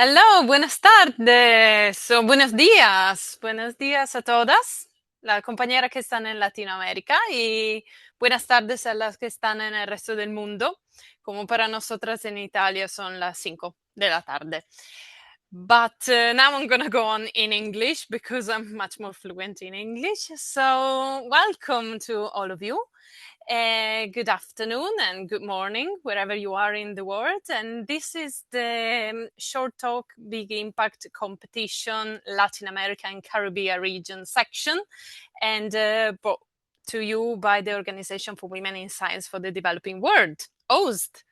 Hello, buenas tardes o buenos días. Buenos días a todas, las compañeras que están en Latinoamérica y buenas tardes a las que están en el resto del mundo, como para nosotras en Italia son las 5 de la tarde. But now I'm going to go on in English because I'm much more fluent in English. So, welcome to all of you. Good afternoon and good morning, wherever you are in the world. And this is the Short Talk Big Impact Competition Latin America and Caribbean region section, and brought to you by the Organization for Women in Science for the Developing World, OWSD.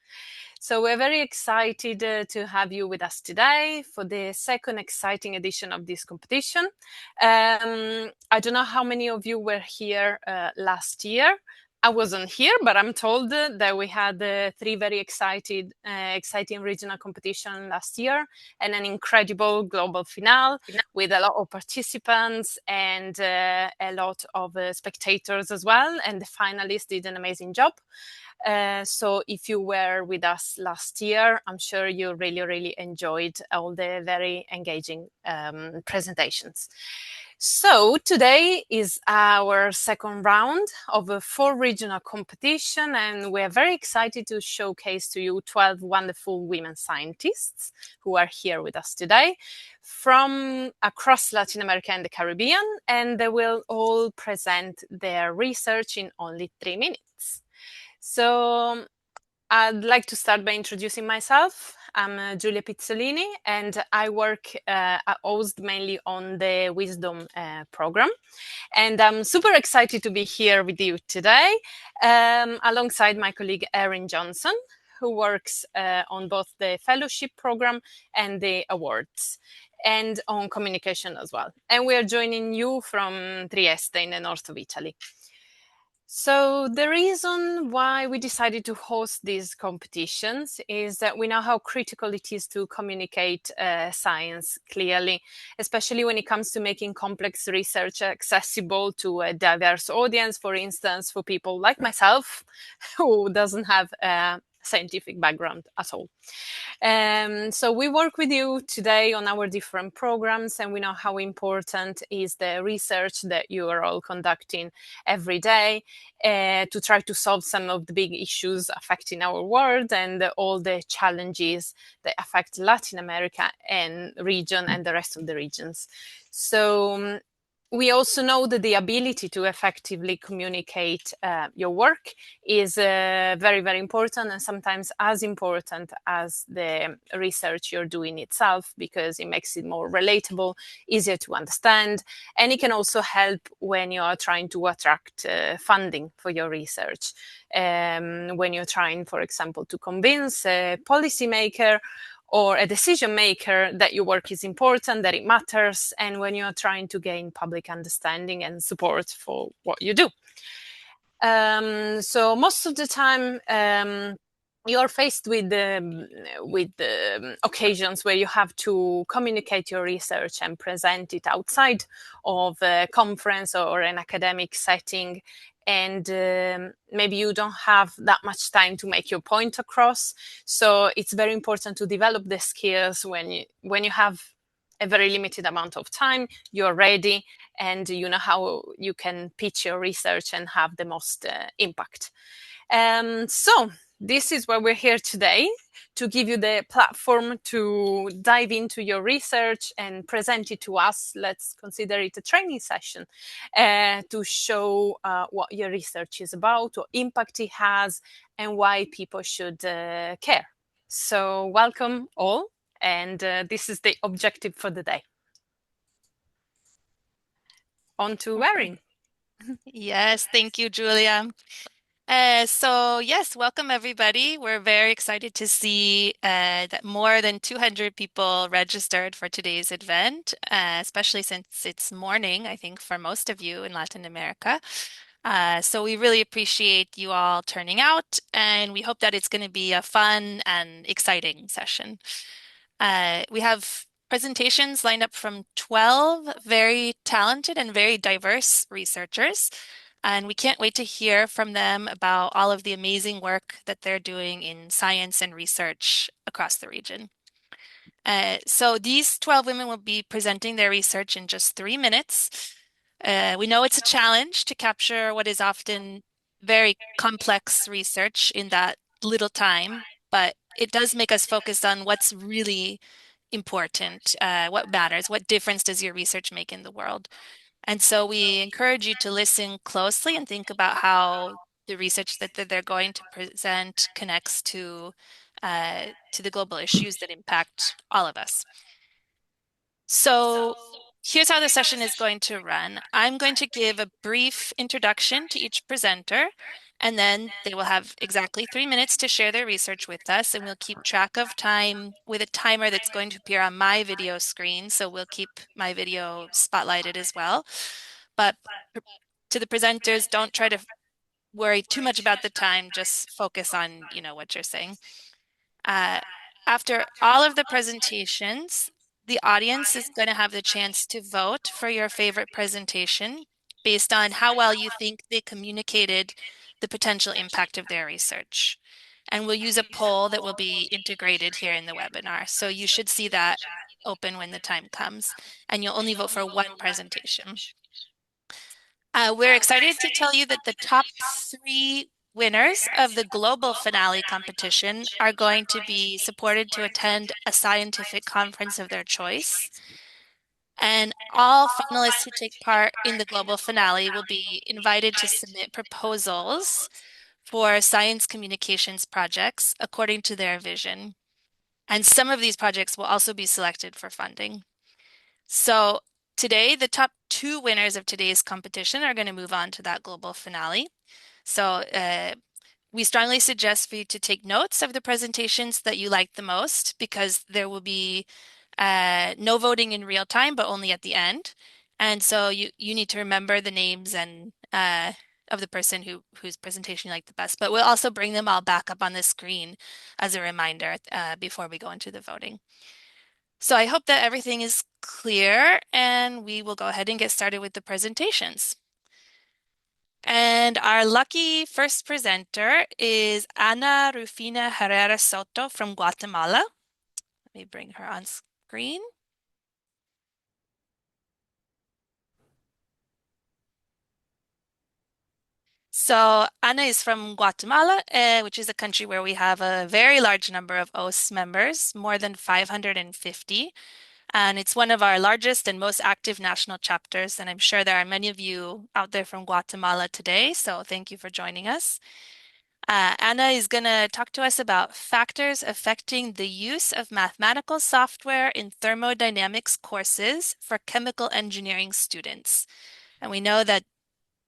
So we're very excited to have you with us today for the second exciting edition of this competition. I don't know how many of you were here last year. I wasn't here, but I'm told that we had three very exciting regional competition last year and an incredible global finale with a lot of participants and a lot of spectators as well. And the finalists did an amazing job. So if you were with us last year, I'm sure you really, really enjoyed all the very engaging presentations. So today is our second round of a 4 regional competition, and we're very excited to showcase to you 12 wonderful women scientists who are here with us today from across Latin America and the Caribbean, and they will all present their research in only 3 minutes. So I'd like to start by introducing myself. I'm Giulia Pizzolini, and I work at OWSD mainly on the Wisdom program. And I'm super excited to be here with you today, alongside my colleague Erin Johnson, who works on both the fellowship program and the awards, and on communication as well. And we are joining you from Trieste in the north of Italy. So the reason why we decided to host these competitions is that we know how critical it is to communicate science clearly, especially when it comes to making complex research accessible to a diverse audience, for instance, for people like myself, who doesn't have a scientific background at all. So we work with you today on our different programs, and we know how important is the research that you are all conducting every day to try to solve some of the big issues affecting our world and all the challenges that affect Latin America and region and the rest of the regions. So we also know that the ability to effectively communicate your work is very, very important, and sometimes as important as the research you're doing itself, because it makes it more relatable, easier to understand, and it can also help when you are trying to attract funding for your research. When you're trying, for example, to convince a policymaker or a decision maker that your work is important, that it matters, and when you're trying to gain public understanding and support for what you do. So most of the time, you're faced with occasions where you have to communicate your research and present it outside of a conference or an academic setting, and maybe you don't have that much time to make your point across. So it's very important to develop the skills when you have a very limited amount of time, you're ready, and you know how you can pitch your research and have the most impact. So this is why we're here today, to give you the platform to dive into your research and present it to us. Let's consider it a training session to show what your research is about, what impact it has, and why people should care. So welcome all, and this is the objective for the day. On to Erin. Yes, thank you, Julia. Yes, welcome everybody. We're very excited to see that more than 200 people registered for today's event, especially since it's morning, I think, for most of you in Latin America. So we really appreciate you all turning out, and we hope that it's going to be a fun and exciting session. We have presentations lined up from 12 very talented and very diverse researchers. And we can't wait to hear from them about all of the amazing work that they're doing in science and research across the region. So these 12 women will be presenting their research in just 3 minutes. We know it's a challenge to capture what is often very complex research in that little time, but it does make us focus on what's really important, what matters, what difference does your research make in the world. And so we encourage you to listen closely and think about how the research that they're going to present connects to the global issues that impact all of us. So here's how the session is going to run. I'm going to give a brief introduction to each presenter, and then they will have exactly 3 minutes to share their research with us, and we'll keep track of time with a timer that's going to appear on my video screen. So we'll keep my video spotlighted as well. But to the presenters, don't try to worry too much about the time. Just focus on, what you're saying. Uh, After all of the presentations, the audience is going to have the chance to vote for your favorite presentation based on how well you think they communicated the potential impact of their research. And we'll use a poll that will be integrated here in the webinar. So you should see that open when the time comes, and you'll only vote for one presentation. We're excited to tell you that the top three winners of the global finale competition are going to be supported to attend a scientific conference of their choice. And all finalists who take part in the global finale will be invited to submit proposals for science communications projects according to their vision. And some of these projects will also be selected for funding. So today, the top two winners of today's competition are going to move on to that global finale. So we strongly suggest for you to take notes of the presentations that you like the most because there will be no voting in real time, but only at the end. And so you need to remember the names and of the person whose presentation you like the best. But we'll also bring them all back up on the screen as a reminder before we go into the voting. So I hope that everything is clear, and we will go ahead and get started with the presentations. And our lucky first presenter is Ana Rufina Herrera Soto from Guatemala. Let me bring her on screen. So Ana is from Guatemala, which is a country where we have a very large number of OWSD members, more than 550. And it's one of our largest and most active national chapters. And I'm sure there are many of you out there from Guatemala today. So thank you for joining us. Anna is going to talk to us about factors affecting the use of mathematical software in thermodynamics courses for chemical engineering students. And we know that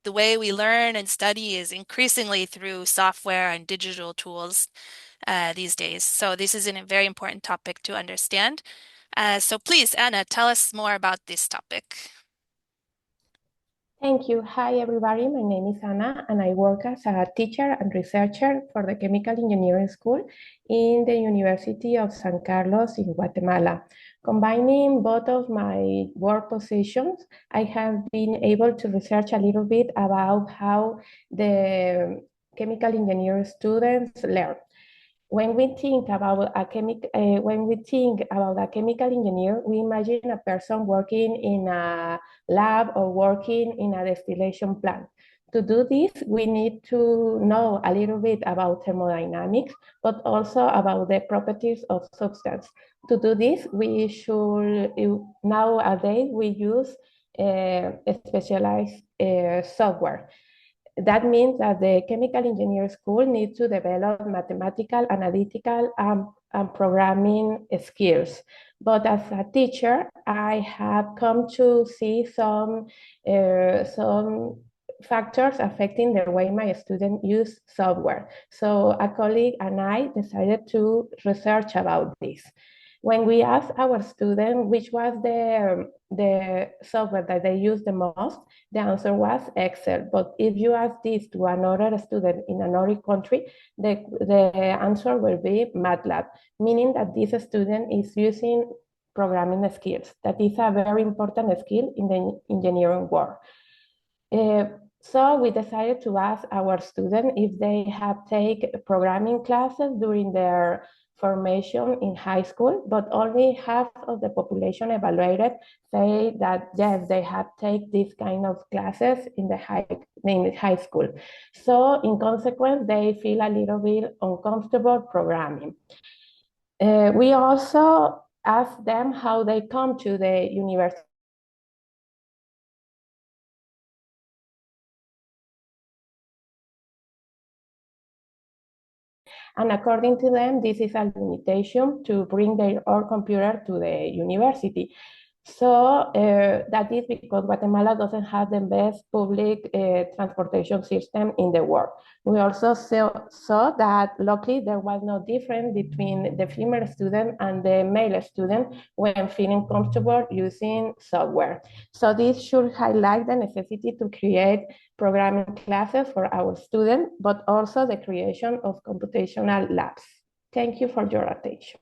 the way we learn and study is increasingly through software and digital tools these days. So this is a very important topic to understand. So please, Anna, tell us more about this topic. Thank you. Hi, everybody. My name is Ana, and I work as a teacher and researcher for the Chemical Engineering School in the University of San Carlos in Guatemala. Combining both of my work positions, I have been able to research a little bit about how the chemical engineering students learn. When we think about a chemical engineer, we imagine a person working in a lab or working in a distillation plant. To do this, we need to know a little bit about thermodynamics, but also about the properties of substance. To do this, we should nowadays we use specialized software. That means that the chemical engineer school needs to develop mathematical, analytical, and programming skills. But as a teacher, I have come to see some factors affecting the way my students use software. So a colleague and I decided to research about this. When we asked our students which was the software that they use the most, the answer was Excel. But if you ask this to another student in another country, the answer will be MATLAB, meaning that this student is using programming skills. That is a very important skill in the engineering world. So we decided to ask our students if they have taken programming classes during their formation in high school, but only half of the population evaluated say that yes, they have take this kind of classes in the high school. So in consequence, they feel a little bit uncomfortable programming. We also ask them how they come to the university. And according to them, this is a limitation to bring their own computer to the university. So that is because Guatemala doesn't have the best public transportation system in the world. We also saw that luckily there was no difference between the female student and the male student when feeling comfortable using software. So this should highlight the necessity to create programming classes for our students, but also the creation of computational labs. Thank you for your attention.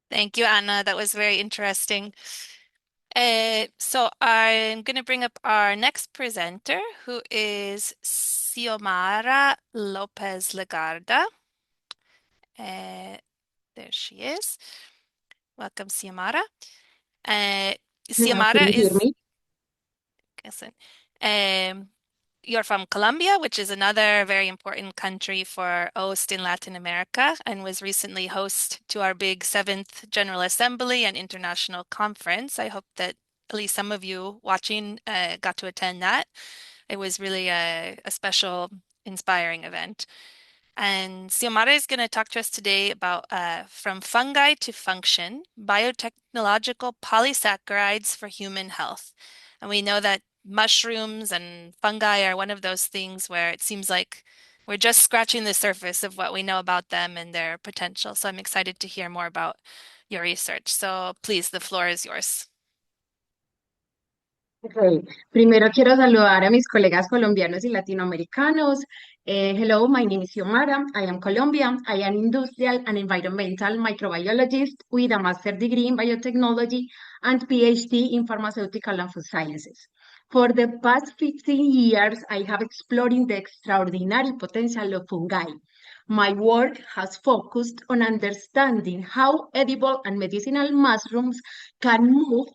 Thank you, Anna. That was very interesting. So I'm going to bring up our next presenter, who is Xiomara Lopez Legarda. There she is. Welcome, Xiomara. Can Xiomara you hear is, me? um, you're from Colombia, which is another very important country for OWSD in Latin America, and was recently host to our big 7th General Assembly and International Conference. I hope that at least some of you watching got to attend that. It was really a special, inspiring event. And Xiomara is going to talk to us today about From Fungi to Function, biotechnological polysaccharides for human health. And we know that mushrooms and fungi are one of those things where it seems like we're just scratching the surface of what we know about them and their potential. So I'm excited to hear more about your research. So please, the floor is yours. Okay. Primero quiero saludar a mis colegas colombianos y latinoamericanos. Hello, my name is Xiomara. I am Colombian. I am industrial and environmental microbiologist with a master's degree in biotechnology and PhD in pharmaceutical and food sciences. For the past 15 years, I have explored the extraordinary potential of fungi. My work has focused on understanding how edible and medicinal mushrooms can move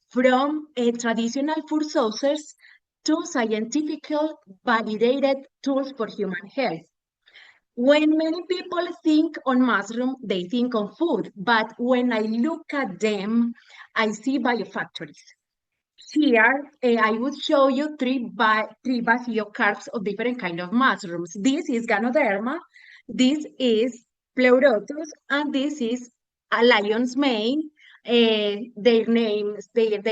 from traditional food sources to scientifically validated tools for human health. When many people think on mushroom, they think on food, but when I look at them, I see biofactories. Here, I would show you three basiocarps of different kind of mushrooms. This is Ganoderma, this is Pleurotus, and this is a lion's mane. Their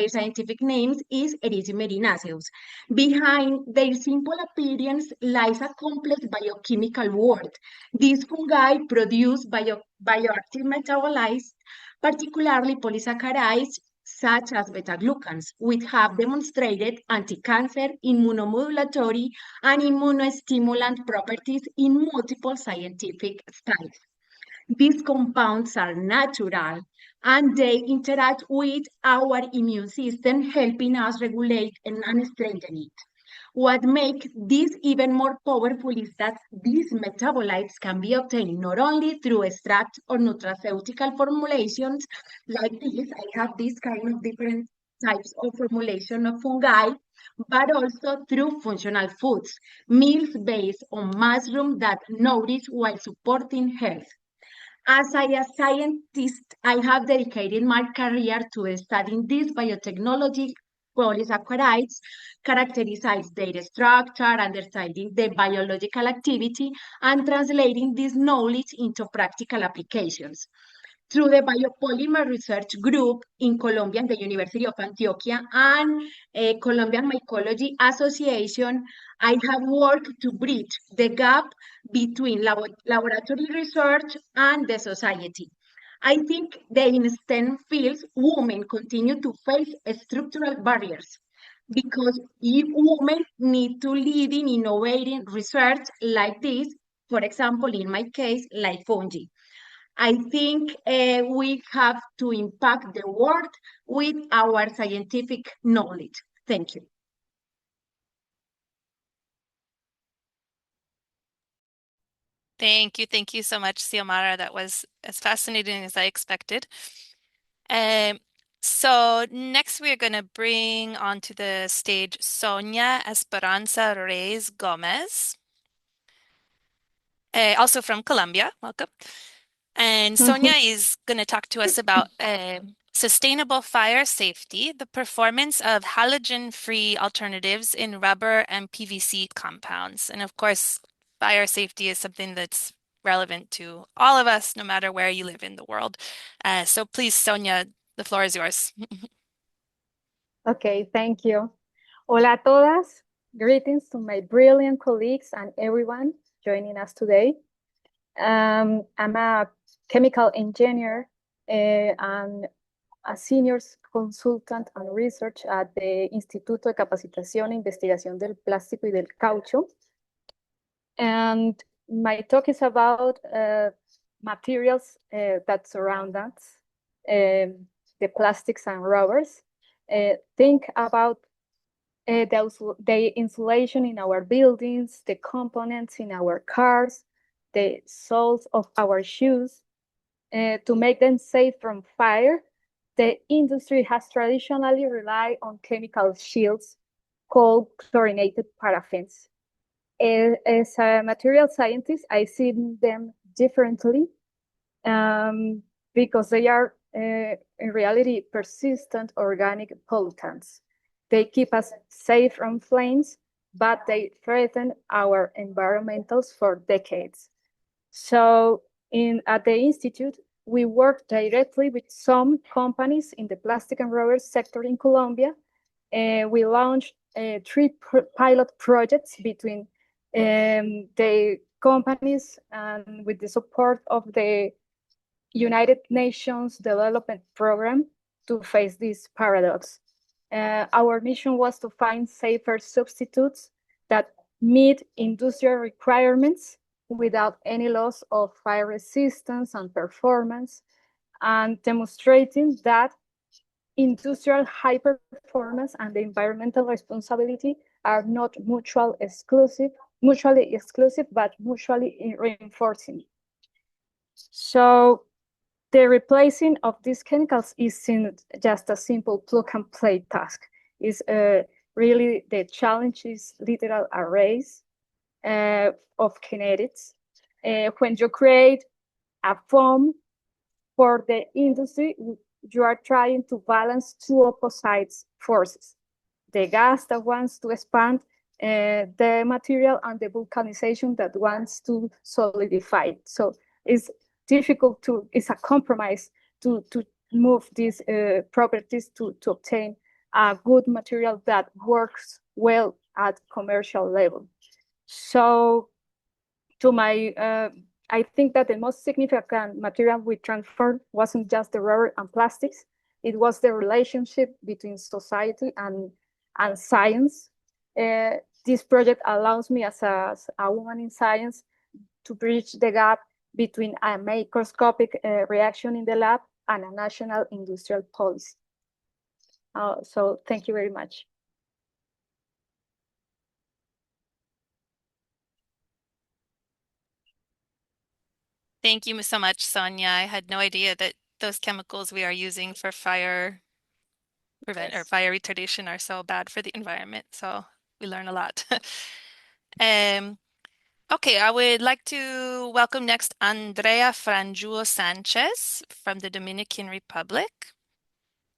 scientific names is Erythromeraceus. Behind their simple appearance lies a complex biochemical world. These fungi produce bioactive metabolites, particularly polysaccharides, such as beta-glucans, which have demonstrated anti-cancer, immunomodulatory, and immunostimulant properties in multiple scientific studies. These compounds are natural and they interact with our immune system, helping us regulate and strengthen it. What makes this even more powerful is that these metabolites can be obtained not only through extracts or nutraceutical formulations like this, I have these kind of different types of formulation of fungi, but also through functional foods, meals based on mushroom that nourish while supporting health. As a scientist, I have dedicated my career to studying these biotechnology polysaccharides, characterizing their structure, understanding the biological activity, and translating this knowledge into practical applications. Through the Biopolymer Research Group in Colombia and the University of Antioquia and Colombian Mycology Association, I have worked to bridge the gap between laboratory research and the society. I think that in STEM fields, women continue to face structural barriers because if women need to lead in innovating research like this, for example, in my case, like fungi. I think we have to impact the world with our scientific knowledge. Thank you. Thank you. Thank you so much, Xiomara. That was as fascinating as I expected. So next we're going to bring onto the stage Sonia Esperanza Reyes Gomez, also from Colombia. Welcome. And Sonia is going to talk to us about sustainable fire safety, the performance of halogen-free alternatives in rubber and PVC compounds. And of course, fire safety is something that's relevant to all of us, no matter where you live in the world. So please, Sonia, the floor is yours. Okay, thank you. Hola a todas. Greetings to my brilliant colleagues and everyone joining us today. I'm a chemical engineer and a senior consultant and research at the Instituto de Capacitación e Investigación del Plástico y del Caucho. And my talk is about materials that surround us, the plastics and rubbers. Think about the insulation in our buildings, the components in our cars, the soles of our shoes. To make them safe from fire, the industry has traditionally relied on chemical shields called chlorinated paraffins. As a material scientist, I see them differently because they are, in reality, persistent organic pollutants. They keep us safe from flames, but they threaten our environmentals for decades. So at the Institute, we work directly with some companies in the plastic and rubber sector in Colombia. We launched 3 pilot projects between the companies and with the support of the United Nations Development Program to face this paradox. Our mission was to find safer substitutes that meet industrial requirements without any loss of fire resistance and performance, and demonstrating that industrial high performance and the environmental responsibility are not mutually exclusive, but mutually reinforcing. So the replacing of these chemicals isn't just a simple plug and play task. It's really the challenge is literal arrays of kinetics. When you create a foam for the industry, you are trying to balance 2 opposite forces: the gas that wants to expand the material and the vulcanization that wants to solidify it. So it's difficult it's a compromise to move these properties to obtain a good material that works well at commercial level. So I think that the most significant material we transformed wasn't just the rubber and plastics, it was the relationship between society and science. This project allows me as a woman in science to bridge the gap between a microscopic reaction in the lab and a national industrial policy. So thank you very much. Thank you so much, Sonia. I had no idea that those chemicals we are using for fire or fire retardation are so bad for the environment. So we learn a lot. Okay, I would like to welcome next Andrea Franjuo Sanchez from the Dominican Republic.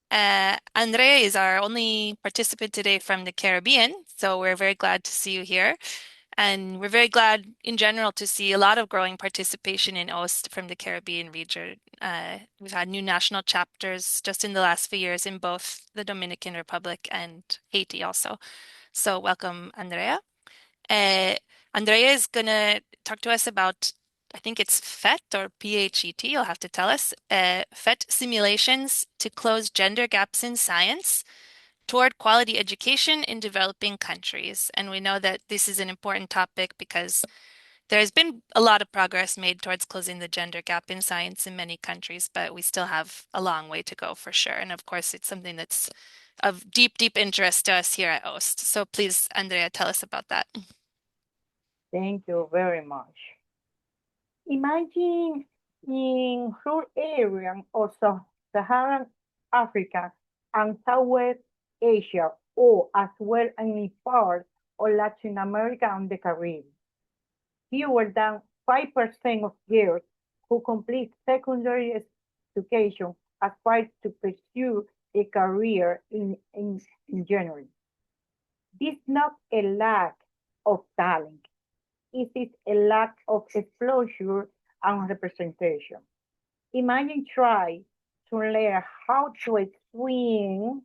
Andrea is our only participant today from the Caribbean, so we're very glad to see you here. And we're very glad in general to see a lot of growing participation in OWSD from the Caribbean region. We've had new national chapters just in the last few years in both the Dominican Republic and Haiti also. So welcome, Andrea. Andrea is going to talk to us about, I think it's PhET or PHET, you'll have to tell us, PhET simulations to close gender gaps in science toward quality education in developing countries. And we know that this is an important topic because there's been a lot of progress made towards closing the gender gap in science in many countries, but we still have a long way to go for sure. And of course, it's something that's of deep, deep interest to us here at OWSD. So please, Andrea, tell us about that. Thank you very much. Imagine in rural areas of Saharan Africa and Southwest Asia, or as well in parts of Latin America and the Caribbean. Fewer than 5% of girls who complete secondary education aspire to pursue a career in engineering. This is not a lack of talent, it is a lack of exposure and representation. Imagine trying to learn how to swim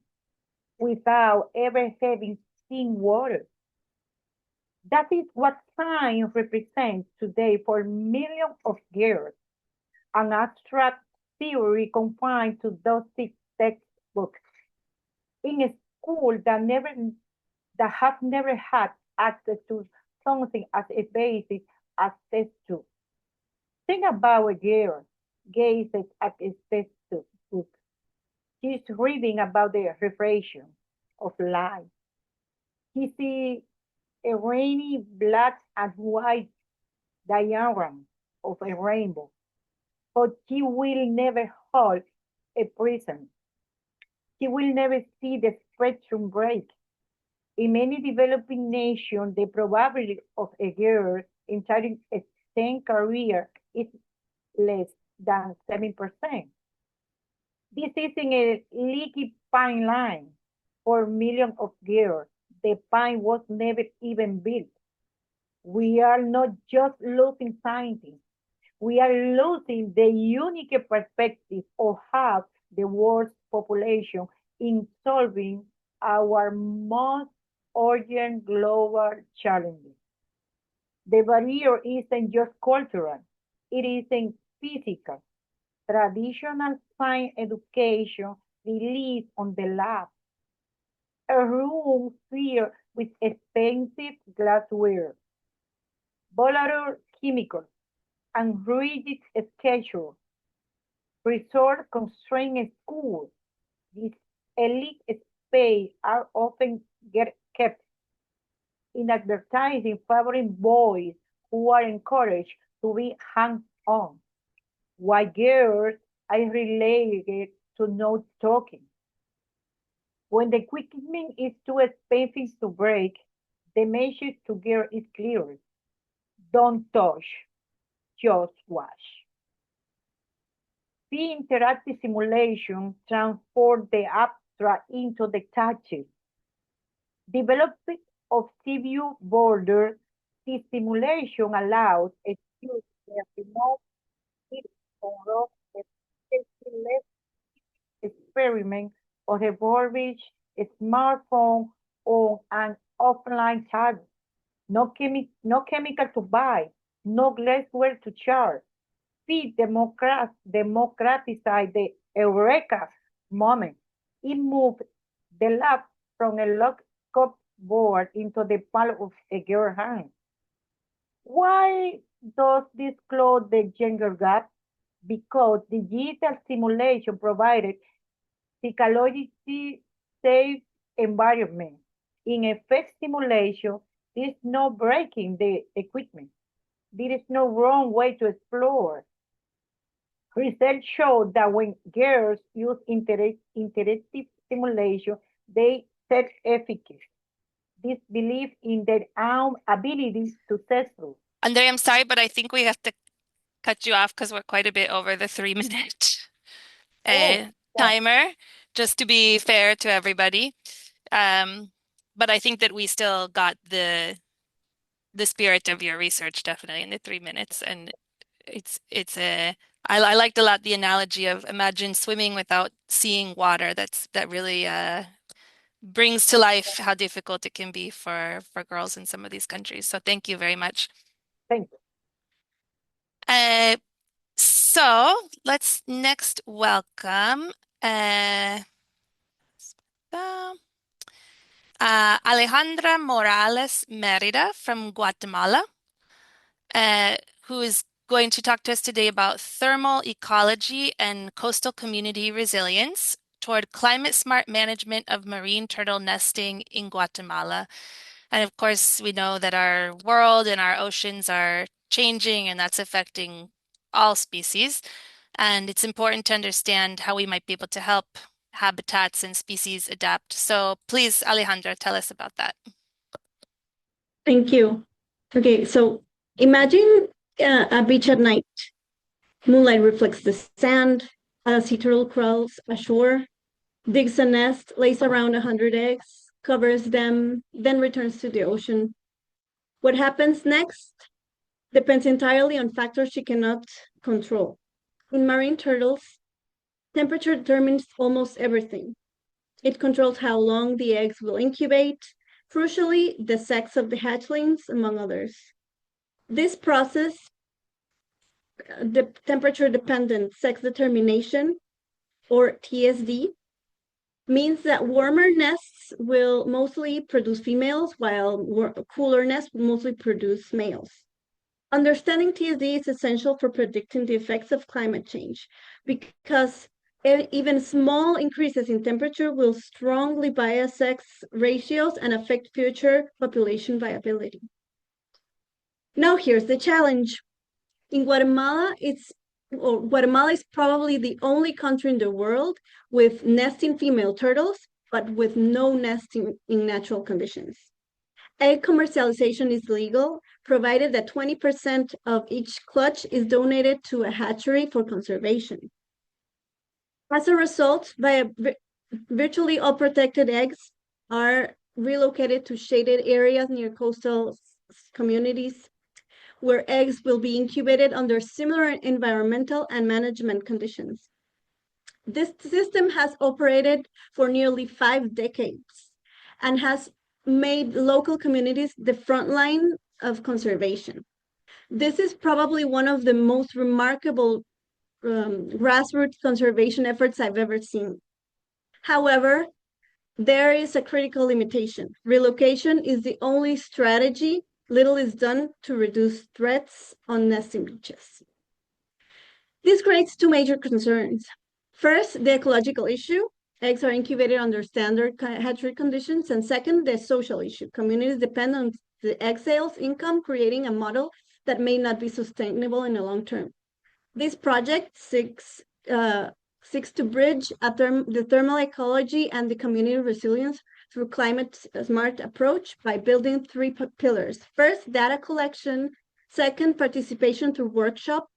without ever having seen water. That is what science represents today for millions of girls, an abstract theory confined to those six textbooks in a school that have never had access to something as a basic as test tube. Think about a girl gazes at a textbook. She's reading about the reflection of light. She sees a rainy black and white diagram of a rainbow, but she will never hold a prism. She will never see the spectrum break. In many developing nations, the probability of a girl entering a STEM career is less than 7%. This isn't a leaky pine line for millions of girls. The pine was never even built. We are not just losing scientists. We are losing the unique perspective of half the world's population in solving our most urgent global challenges. The barrier isn't just cultural, it isn't physical. Traditional science education relies on the lab, a room filled with expensive glassware, volatile chemicals, and rigid schedules. Resort-constrained schools, these elite spaces are often get kept in advertising favoring boys who are encouraged to be hands-on, while girls are relegated to no talking. When the equipment is too expensive to break, the message to girls is clear. Don't touch, just watch. The interactive simulation transforms the abstract into the touches. Development of CPU border, the simulation allows a student to remote on a experiment or a garbage, a smartphone, or an offline tablet. No chemical to buy, no glassware to charge. We democratize the Eureka moment. It moved the lab from a locked cupboard into the palm of a girl's hand. Why does this close the gender gap? Because digital simulation provided psychologically safe environment. In effect simulation, there is no breaking the equipment. There is no wrong way to explore. Research showed that when girls use interactive simulation, they set efficacy. This belief in their own abilities to successful. Andre, I'm sorry, but I think we have to cut you off because we're quite a bit over the 3 minute timer, just to be fair to everybody. But I think that we still got the spirit of your research definitely in the 3 minutes, and I liked a lot the analogy of imagine swimming without seeing water. That really brings to life how difficult it can be for girls in some of these countries. So thank you very much. Thank you. So let's next welcome Alejandra Morales Merida from Guatemala, who is going to talk to us today about thermal ecology and coastal community resilience toward climate smart management of marine turtle nesting in Guatemala. And of course, we know that our world and our oceans are changing and that's affecting all species. And it's important to understand how we might be able to help habitats and species adapt. So please, Alejandra, tell us about that. Thank you. Okay, so imagine a beach at night. Moonlight reflects the sand. A sea turtle crawls ashore, digs a nest, lays around 100 eggs, covers them, then returns to the ocean. What happens next depends entirely on factors she cannot control. In marine turtles, temperature determines almost everything. It controls how long the eggs will incubate, crucially, the sex of the hatchlings, among others. This process, the temperature-dependent sex determination, or TSD, means that warmer nests will mostly produce females, while cooler nests will mostly produce males. Understanding TSD is essential for predicting the effects of climate change because even small increases in temperature will strongly bias sex ratios and affect future population viability. Now here's the challenge. In Guatemala, Guatemala is probably the only country in the world with nesting female turtles, but with no nesting in natural conditions. Egg commercialization is legal, provided that 20% of each clutch is donated to a hatchery for conservation. As a result, virtually all protected eggs are relocated to shaded areas near coastal communities, where eggs will be incubated under similar environmental and management conditions. This system has operated for nearly 5 decades and has made local communities the front line of conservation. This is probably one of the most remarkable grassroots conservation efforts I've ever seen. However, there is a critical limitation. Relocation is the only strategy. Little is done to reduce threats on nesting beaches. This creates two major concerns. First, the ecological issue. Eggs are incubated under standard hatchery conditions. And second, the social issue. Communities depend on the egg sales income, creating a model that may not be sustainable in the long term. This project seeks to bridge the thermal ecology and the community resilience through climate-smart approach by building three pillars. First, data collection. Second, participation through workshops.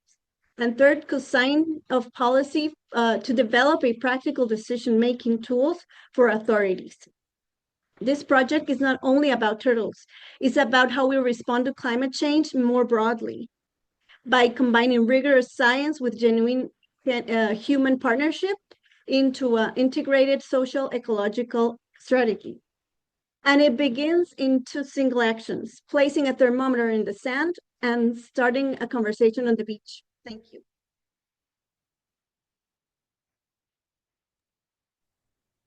And third, co-sign of policy to develop a practical decision-making tools for authorities. This project is not only about turtles, it's about how we respond to climate change more broadly by combining rigorous science with genuine human partnership into an integrated social ecological strategy. And it begins in two single actions: placing a thermometer in the sand and starting a conversation on the beach. Thank you.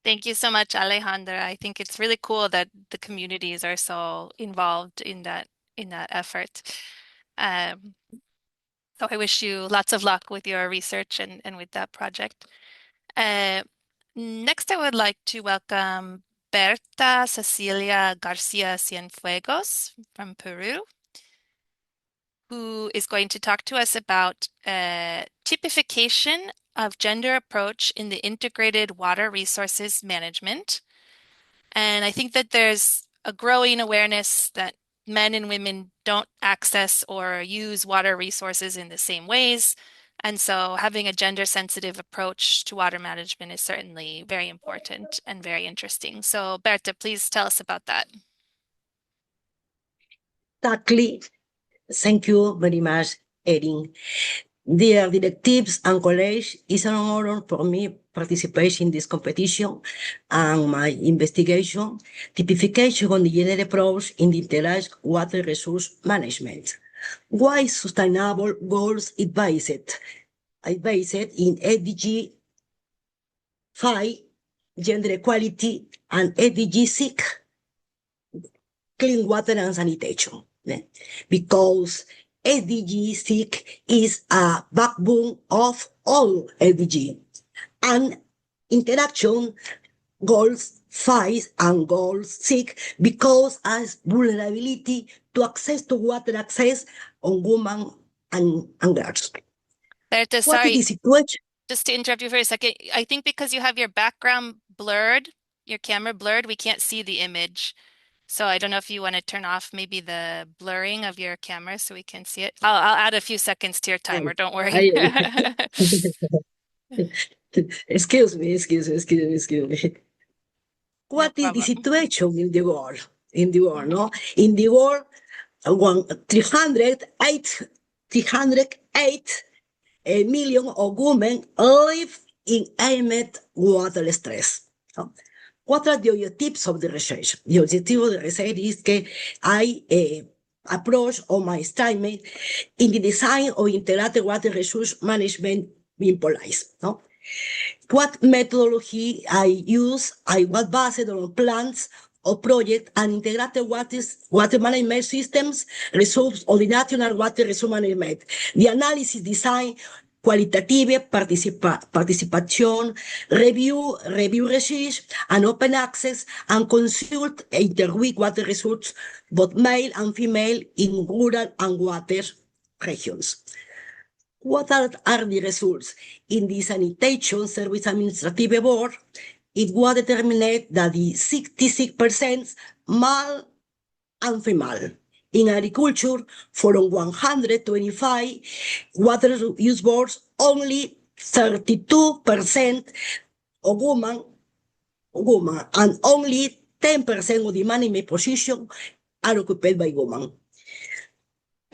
Thank you so much, Alejandra. I think it's really cool that the communities are so involved in that effort. So I wish you lots of luck with your research and with that project. Next, I would like to welcome Berta Cecilia Garcia Cienfuegos from Peru, who is going to talk to us about typification of gender approach in the integrated water resources management. And I think that there's a growing awareness that men and women don't access or use water resources in the same ways. And so having a gender-sensitive approach to water management is certainly very important and very interesting. So Berta, please tell us about that. Exactly. Thank you very much, Erin. Dear directives and colleagues, it's an honor for me participation in this competition and my investigation, typification on the gender approach in the integrated water resource management. Why sustainable goals is based? I based in SDG 5, gender equality, and SDG 6, clean water and sanitation. Because SDG 6 is a backbone of all SDG. And interaction goals 5 and goals 6 because as vulnerability to access to water access on women and girls. Berta, What is sorry, the situation? just to interrupt you for a second. I think because you have your background blurred, your camera blurred, we can't see the image. So I don't know if you want to turn off maybe the blurring of your camera so we can see it. I'll add a few seconds to your timer, don't worry. Excuse me. No What is the problem. situation in the world? No? In the world, 308 million of women live in aimed water stress. No? What are the objectives of the research? The objective of the research is que I approach on my statement in the design of integrated water resource management in police. No? What methodology I use, I was based on plans or project and integrated water management systems results of the national water resource management. The analysis design qualitative participation, review research, and open access, and consult interweek water resources, both male and female, in rural and water regions. What are the results? In the Sanitation Service Administrative Board, it was determined that the 66% male and female. In agriculture, from 125 water use boards, only 32% of women, and only 10% of the management position are occupied by women.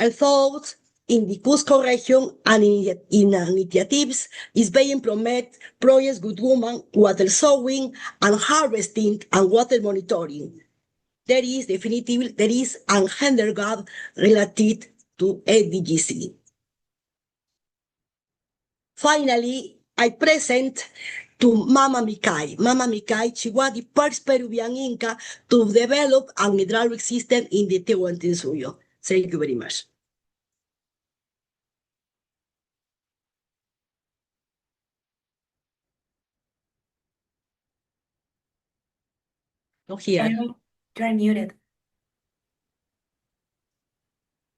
Although in the Cusco region and in initiatives is being promoted projects with women, water sowing and harvesting and water monitoring. There is a gender gap related to ADGC. Finally, I present to Mama Mikai. Mama Mikai, she was the first Peruvian Inca to develop an hydraulic system in the Tehuantinsuyo. Thank you very much. Not here. You are muted.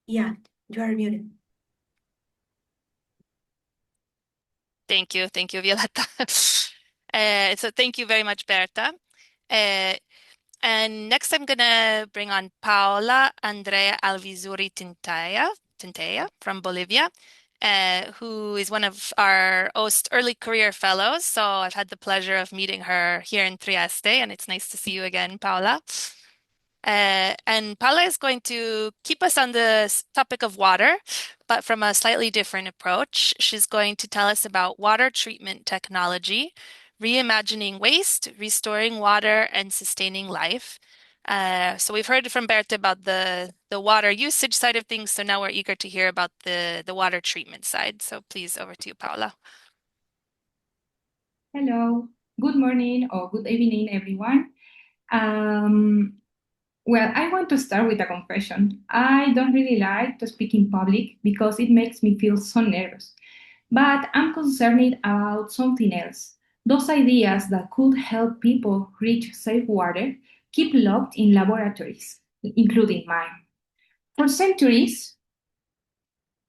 Yeah, you are muted. Thank you, Violeta. So thank you very much, Berta. And next I'm gonna bring on Paola Andrea Alvizuri Tintea from Bolivia, who is one of our OWSD early career fellows. So I've had the pleasure of meeting her here in Trieste, and it's nice to see you again, Paola. And Paula is going to keep us on the topic of water, but from a slightly different approach. She's going to tell us about water treatment technology, reimagining waste, restoring water, and sustaining life. So we've heard from Berta about the water usage side of things, so now we're eager to hear about the water treatment side. So please, over to you, Paula. Hello, good morning or good evening, everyone. Well, I want to start with a confession. I don't really like to speak in public because it makes me feel so nervous. But I'm concerned about something else. Those ideas that could help people reach safe water keep locked in laboratories, including mine. For centuries,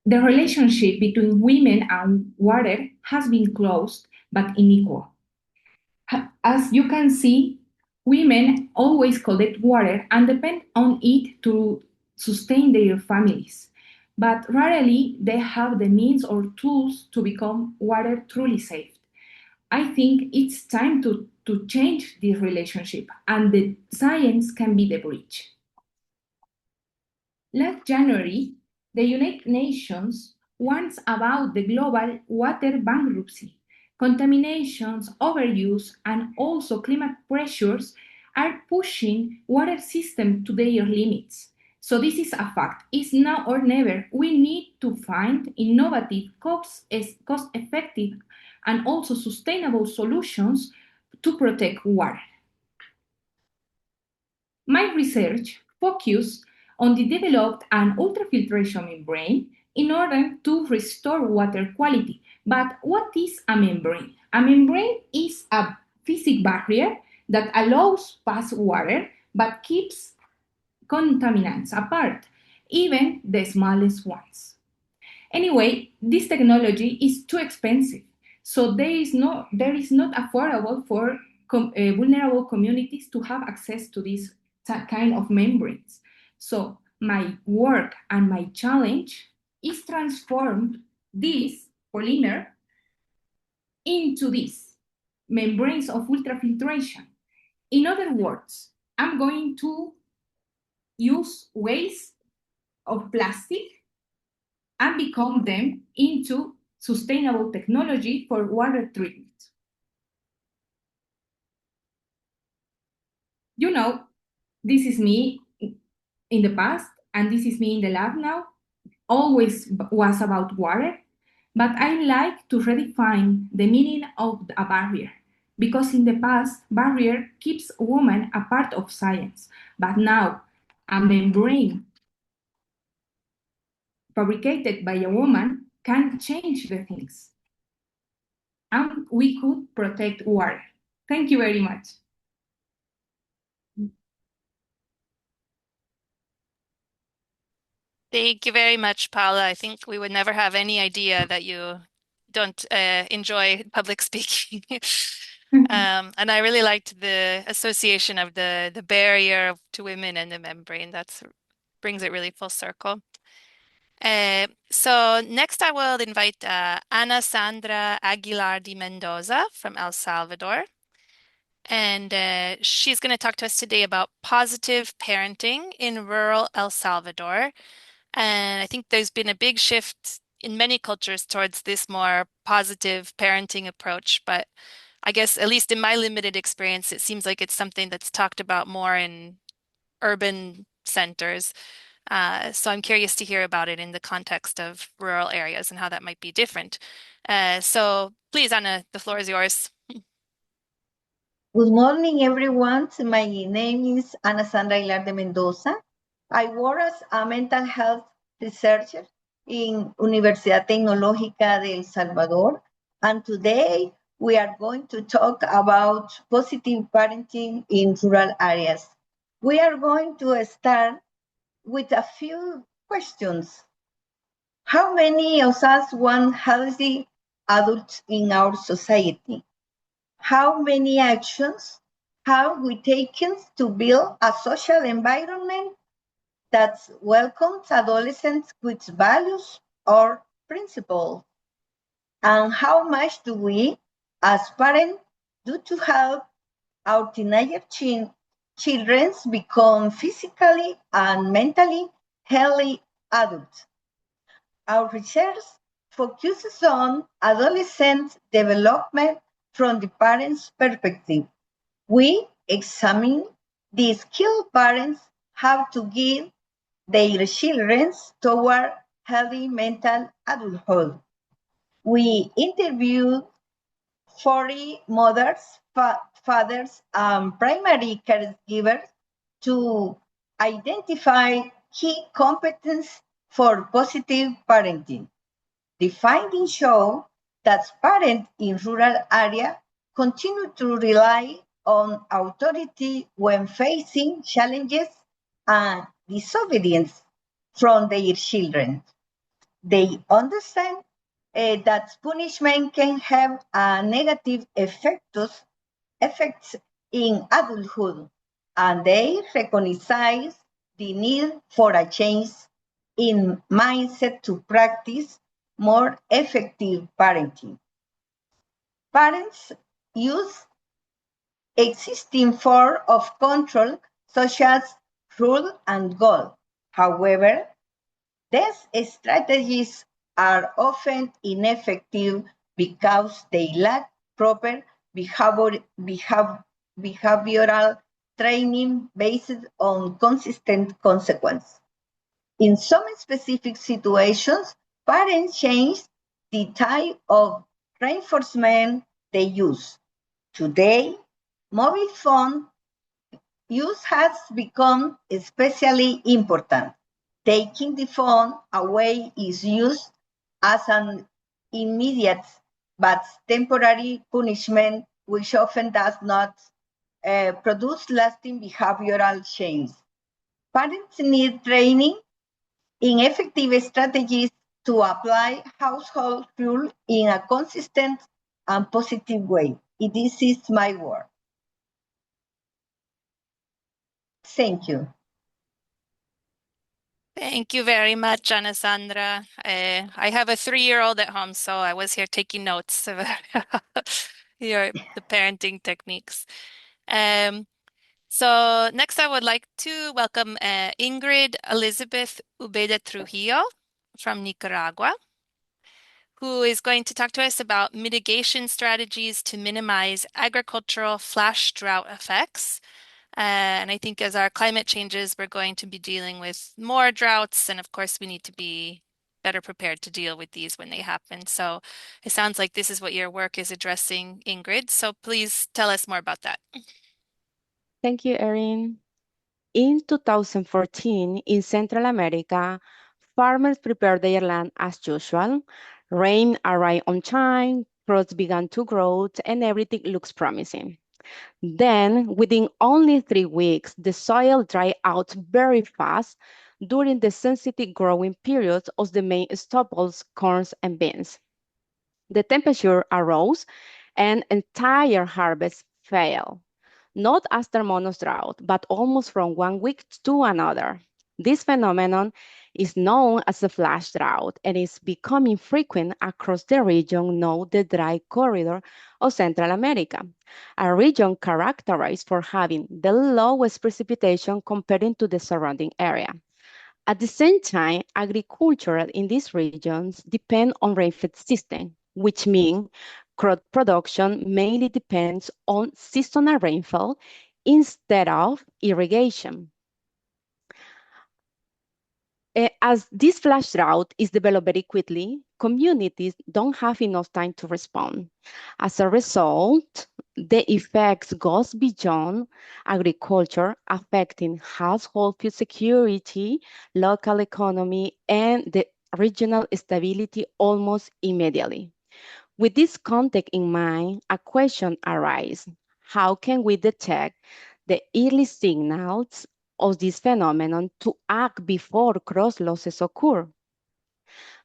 the relationship between women and water has been close but unequal. As you can see, women always collect water and depend on it to sustain their families, but rarely they have the means or tools to become water truly safe. I think it's time to change this relationship, and the science can be the bridge. Last January, the United Nations warns about the global water bankruptcy. Contaminations, overuse, and also climate pressures are pushing water systems to their limits. So this is a fact. It's now or never. We need to find innovative, cost-effective, and also sustainable solutions to protect water. My research focused on the developed an ultrafiltration membrane in order to restore water quality. But what is a membrane? A membrane is a physical barrier that allows pass water but keeps contaminants apart. even the smallest ones. Anyway, this technology is too expensive, so there is not affordable for vulnerable communities to have access to this kind of membranes. So my work and my challenge is transform this polymer into these membranes of ultrafiltration. In other words, I'm going to use waste of plastic and become them into sustainable technology for water treatment. You know, this is me in the past, and this is me in the lab now. Always was about water, but I like to redefine the meaning of a barrier, because in the past, barrier keeps women a part of science, but now a membrane fabricated by a woman can change the things. And we could protect water. Thank you very much. Thank you very much, Paula. I think we would never have any idea that you don't enjoy public speaking. And I really liked the association of the barrier to women and the membrane. That's brings it really full circle. So next I will invite Ana Sandra Aguilar de Mendoza from El Salvador. And she's going to talk to us today about positive parenting in rural El Salvador. And I think there's been a big shift in many cultures towards this more positive parenting approach. But I guess, at least in my limited experience, it seems like it's something that's talked about more in urban centers. So I'm curious to hear about it in the context of rural areas and how that might be different. So please, Anna, the floor is yours. Good morning, everyone. My name is Ana Sandra Aguilar de Mendoza. I work as a mental health researcher in Universidad Tecnológica de El Salvador. And today we are going to talk about positive parenting in rural areas. We are going to start with a few questions. How many of us want healthy adults in our society? How many actions have we taken to build a social environment that welcomes adolescents with values or principles? And how much do we, as parents, do to help our teenager children become physically and mentally healthy adults? Our research focuses on adolescent development from the parents' perspective. We examine the skilled parents have to give their children toward healthy mental adulthood. We interviewed 40 mothers, fathers, and primary caregivers to identify key competence for positive parenting. The findings show that parents in rural areas continue to rely on authority when facing challenges and disobedience from their children. They understand that punishment can have a negative effects in adulthood, and they recognize the need for a change in mindset to practice more effective parenting. Parents use existing forms of control such as rule and goal. However, these strategies are often ineffective because they lack proper behavioral training based on consistent consequence. In some specific situations, parents change the type of reinforcement they use. Today, mobile phone use has become especially important. Taking the phone away is used as an immediate but temporary punishment, which often does not produce lasting behavioral change. Parents need training ineffective strategies to apply household rule in a consistent and positive way. This is my word. Thank you. Thank you very much, Ana Sandra. I have a 3-year-old at home, so I was here taking notes about the parenting techniques. So next, I would like to welcome Ingrid Elizabeth Ubeda Trujillo from Nicaragua, who is going to talk to us about mitigation strategies to minimize agricultural flash drought effects. And I think as our climate changes, we're going to be dealing with more droughts. And of course, we need to be better prepared to deal with these when they happen. So it sounds like this is what your work is addressing, Ingrid. So please tell us more about that. Thank you, Erin. In 2014, in Central America, farmers prepared their land as usual. Rain arrived on time, crops began to grow, and everything looks promising. Then, within only 3 weeks, the soil dried out very fast during the sensitive growing periods of the main staples, corn and beans. The temperature arose and entire harvest failed, not as Termonos drought, but almost from 1 week to another. This phenomenon is known as a flash drought and is becoming frequent across the region known the dry corridor of Central America, a region characterized for having the lowest precipitation compared to the surrounding area. At the same time, agriculture in these regions depend on rainfed system, which means crop production mainly depends on seasonal rainfall instead of irrigation. As this flash drought is developed very quickly, communities don't have enough time to respond. As a result, the effects goes beyond agriculture, affecting household food security, local economy, and the regional stability almost immediately. With this context in mind, a question arises. How can we detect the early signals of this phenomenon to act before cross losses occur?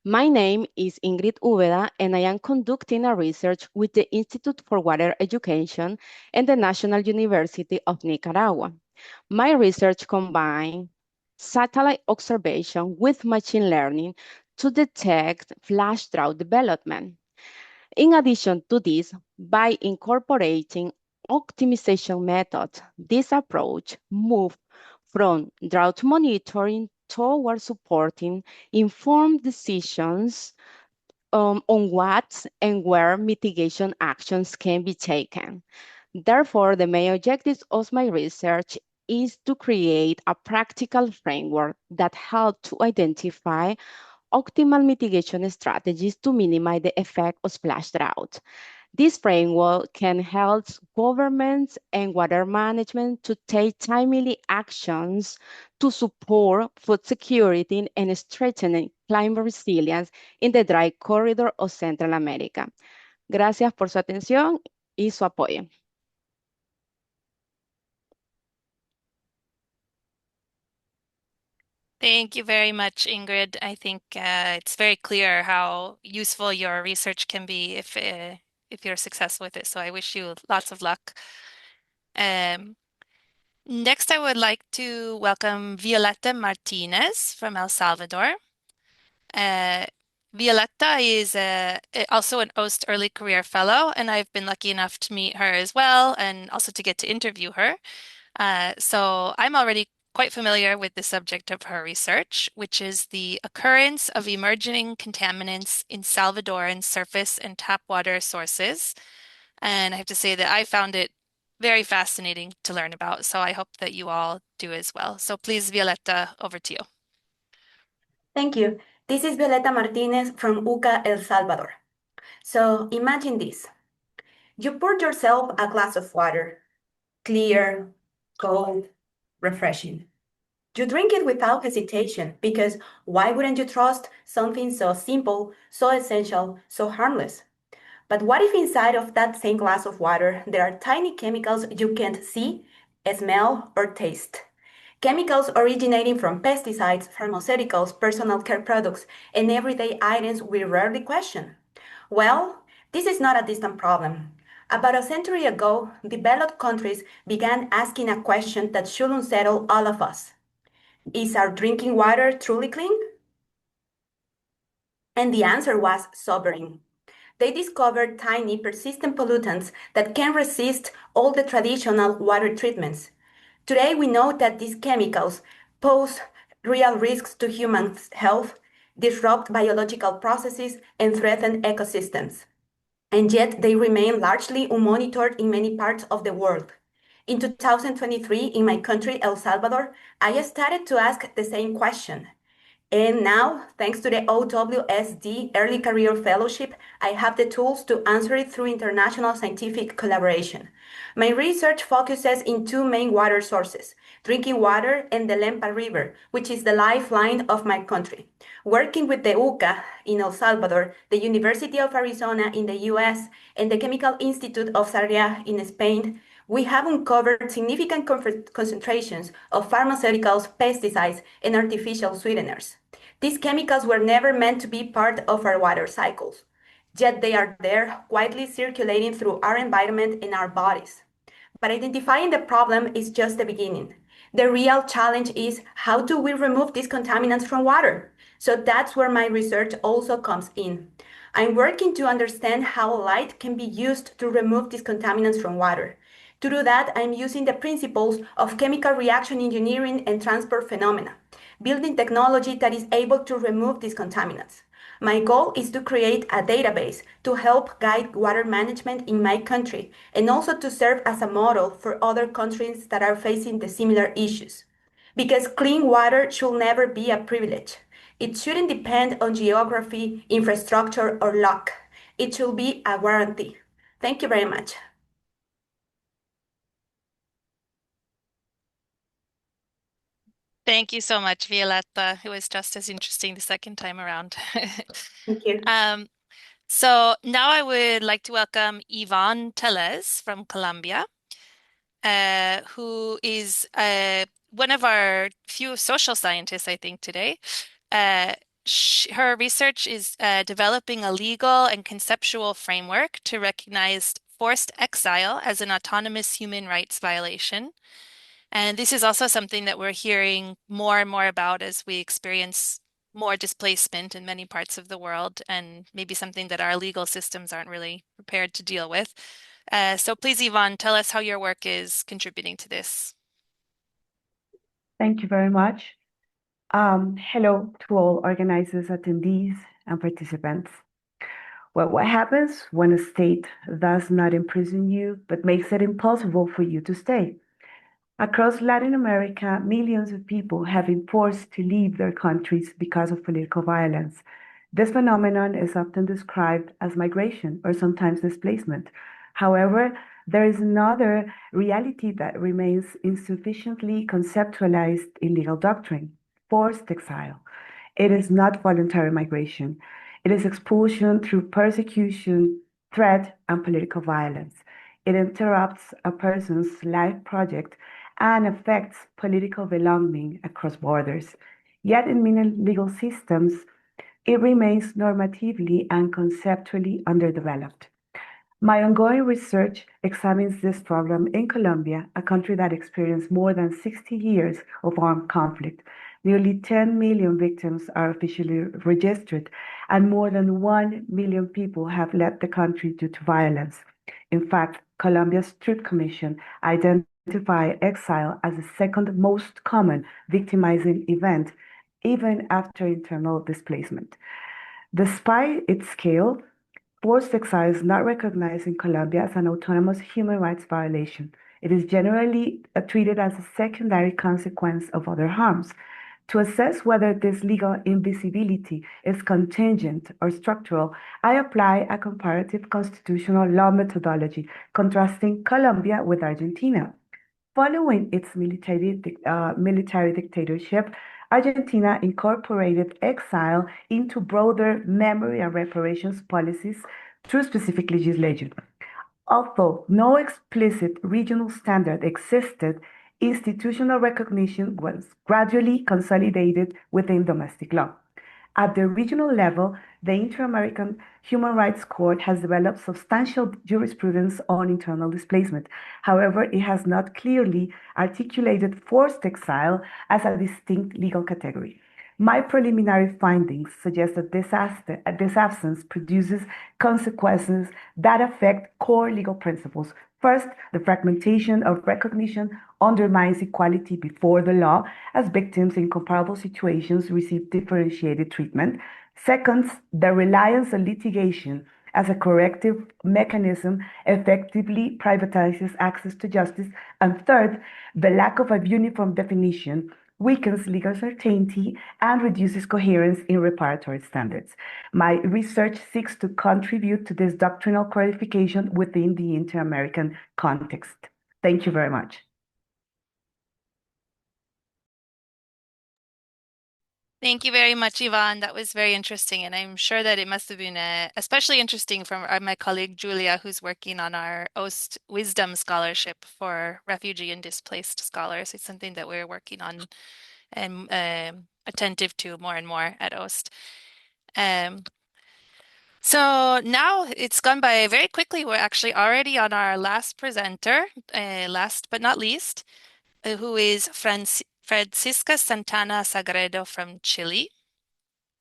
My name is Ingrid Ubeda, and I am conducting a research with the Institute for Water Education and the National University of Nicaragua. My research combines satellite observation with machine learning to detect flash drought development. In addition to this, by incorporating optimization methods, this approach moves from drought monitoring toward supporting informed decisions on what and where mitigation actions can be taken. Therefore, the main objective of my research is to create a practical framework that helps to identify optimal mitigation strategies to minimize the effect of flash drought. This framework can help governments and water management to take timely actions to support food security and strengthening climate resilience in the dry corridor of Central America. Gracias por su atención y su apoyo. Thank you very much, Ingrid. I think it's very clear how useful your research can be if you're successful with it. So I wish you lots of luck. Next, I would like to welcome Violeta Martinez from El Salvador. Violeta is also an OWSD Early Career Fellow, and I've been lucky enough to meet her as well, and also to get to interview her. So I'm already quite familiar with the subject of her research, which is the occurrence of emerging contaminants in Salvadoran surface and tap water sources. And I have to say that I found it very fascinating to learn about. So I hope that you all do as well. So please, Violeta, over to you. Thank you. This is Violeta Martinez from UCA, El Salvador. So imagine this. You pour yourself a glass of water, clear, cold, refreshing. You drink it without hesitation because why wouldn't you trust something so simple, so essential, so harmless? But what if inside of that same glass of water there are tiny chemicals you can't see, smell, or taste? Chemicals originating from pesticides, pharmaceuticals, personal care products, and everyday items we rarely question. Well, this is not a distant problem. About a century ago, developed countries began asking a question that should unsettle all of us. Is our drinking water truly clean? And the answer was sobering. They discovered tiny, persistent pollutants that can resist all the traditional water treatments. Today, we know that these chemicals pose real risks to human health, disrupt biological processes, and threaten ecosystems. And yet, they remain largely unmonitored in many parts of the world. In 2023, in my country, El Salvador, I started to ask the same question. And now, thanks to the OWSD Early Career Fellowship, I have the tools to answer it through international scientific collaboration. My research focuses in two main water sources, drinking water and the Lempa River, which is the lifeline of my country. Working with the UCA in El Salvador, the University of Arizona in the US, and the Chemical Institute of Sarriá in Spain, we have uncovered significant concentrations of pharmaceuticals, pesticides, and artificial sweeteners. These chemicals were never meant to be part of our water cycles, yet they are there quietly circulating through our environment and our bodies. But identifying the problem is just the beginning. The real challenge is how do we remove these contaminants from water? So that's where my research also comes in. I'm working to understand how light can be used to remove these contaminants from water. To do that, I'm using the principles of chemical reaction engineering and transport phenomena, building technology that is able to remove these contaminants. My goal is to create a database to help guide water management in my country and also to serve as a model for other countries that are facing the similar issues. Because clean water should never be a privilege. It shouldn't depend on geography, infrastructure, or luck. It should be a guarantee. Thank you very much. Thank you so much, Violetta. It was just as interesting the second time around. Thank you. So now I would like to welcome Yvonne Tellez from Colombia, who is one of our few social scientists, I think, today. Her research is developing a legal and conceptual framework to recognize forced exile as an autonomous human rights violation. And this is also something that we're hearing more and more about as we experience more displacement in many parts of the world, and maybe something that our legal systems aren't really prepared to deal with. So please, Yvonne, tell us how your work is contributing to this. Thank you very much. Hello to all organizers, attendees, and participants. Well, what happens when a state does not imprison you, but makes it impossible for you to stay? Across Latin America, millions of people have been forced to leave their countries because of political violence. This phenomenon is often described as migration or sometimes displacement. However, there is another reality that remains insufficiently conceptualized in legal doctrine: forced exile. It is not voluntary migration. It is expulsion through persecution, threat, and political violence. It interrupts a person's life project and affects political belonging across borders. Yet, in many legal systems, it remains normatively and conceptually underdeveloped. My ongoing research examines this problem in Colombia, a country that experienced more than 60 years of armed conflict. Nearly 10 million victims are officially registered, and more than 1 million people have left the country due to violence. In fact, Colombia's Truth Commission identified exile as the second most common victimizing event, even after internal displacement. Despite its scale, forced exile is not recognized in Colombia as an autonomous human rights violation. It is generally treated as a secondary consequence of other harms. To assess whether this legal invisibility is contingent or structural, I apply a comparative constitutional law methodology contrasting Colombia with Argentina. Following its military dictatorship, Argentina incorporated exile into broader memory and reparations policies through specific legislation. Although no explicit regional standard existed, institutional recognition was gradually consolidated within domestic law. At the regional level, the Inter-American Human Rights Court has developed substantial jurisprudence on internal displacement. However, it has not clearly articulated forced exile as a distinct legal category. My preliminary findings suggest that this absence produces consequences that affect core legal principles. First, the fragmentation of recognition undermines equality before the law, as victims in comparable situations receive differentiated treatment. Second, the reliance on litigation as a corrective mechanism effectively privatizes access to justice. And third, the lack of a uniform definition weakens legal certainty and reduces coherence in reparatory standards. My research seeks to contribute to this doctrinal clarification within the inter-American context. Thank you very much. Thank you very much, Yvonne. That was very interesting, and I'm sure that it must have been especially interesting for my colleague Julia, who's working on our OWSD Wisdom Scholarship for refugee and displaced scholars. It's something that we're working on and attentive to more and more at OWSD. So now it's gone by very quickly. We're actually already on our last presenter, last but not least, who is Francisca Santana Sagredo from Chile.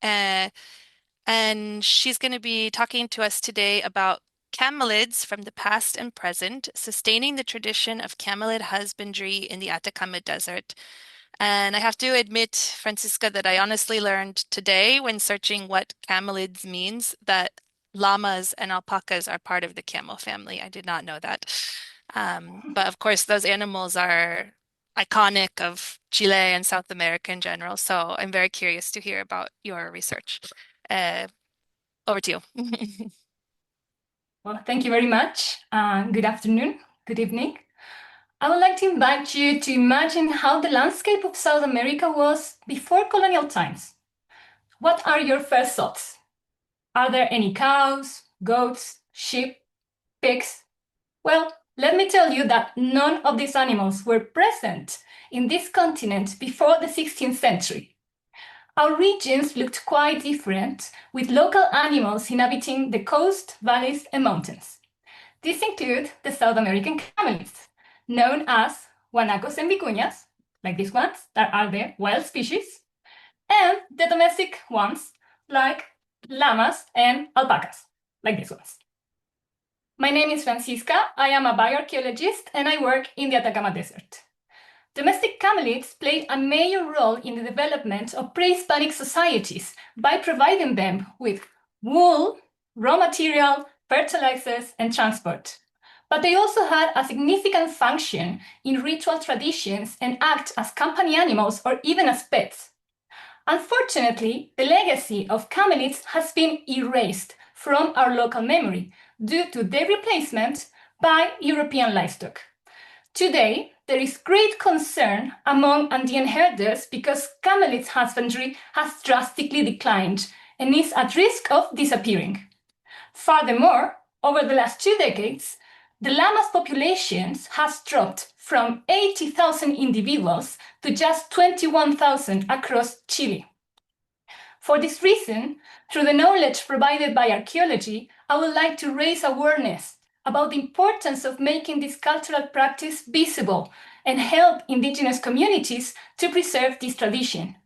And she's going to be talking to us today about camelids from the past and present, sustaining the tradition of camelid husbandry in the Atacama Desert. And I have to admit, Francisca, that I honestly learned today when searching what camelids means that llamas and alpacas are part of the camel family. I did not know that. But of course, those animals are iconic of Chile and South America in general. So I'm very curious to hear about your research. Over to you. Well, thank you very much. Good afternoon, good evening. I would like to invite you to imagine how the landscape of South America was before colonial times. What are your first thoughts? Are there any cows, goats, sheep, pigs? Well, let me tell you that none of these animals were present in this continent before the 16th century. Our regions looked quite different, with local animals inhabiting the coast, valleys, and mountains. These include the South American camelids, known as guanacos and vicuñas, like these ones, that are the wild species, and the domestic ones, like llamas and alpacas, like these ones. My name is Francisca. I am a bioarchaeologist, and I work in the Atacama Desert. Domestic camelids played a major role in the development of pre-Hispanic societies by providing them with wool, raw material, fertilizers, and transport. But they also had a significant function in ritual traditions and act as company animals or even as pets. Unfortunately, the legacy of camelids has been erased from our local memory due to their replacement by European livestock. Today, there is great concern among Andean herders because camelids husbandry has drastically declined and is at risk of disappearing. Furthermore, over the last 2 decades, the llamas populations has dropped from 80,000 individuals to just 21,000 across Chile. For this reason, through the knowledge provided by archaeology, I would like to raise awareness about the importance of making this cultural practice visible and help indigenous communities to preserve this tradition.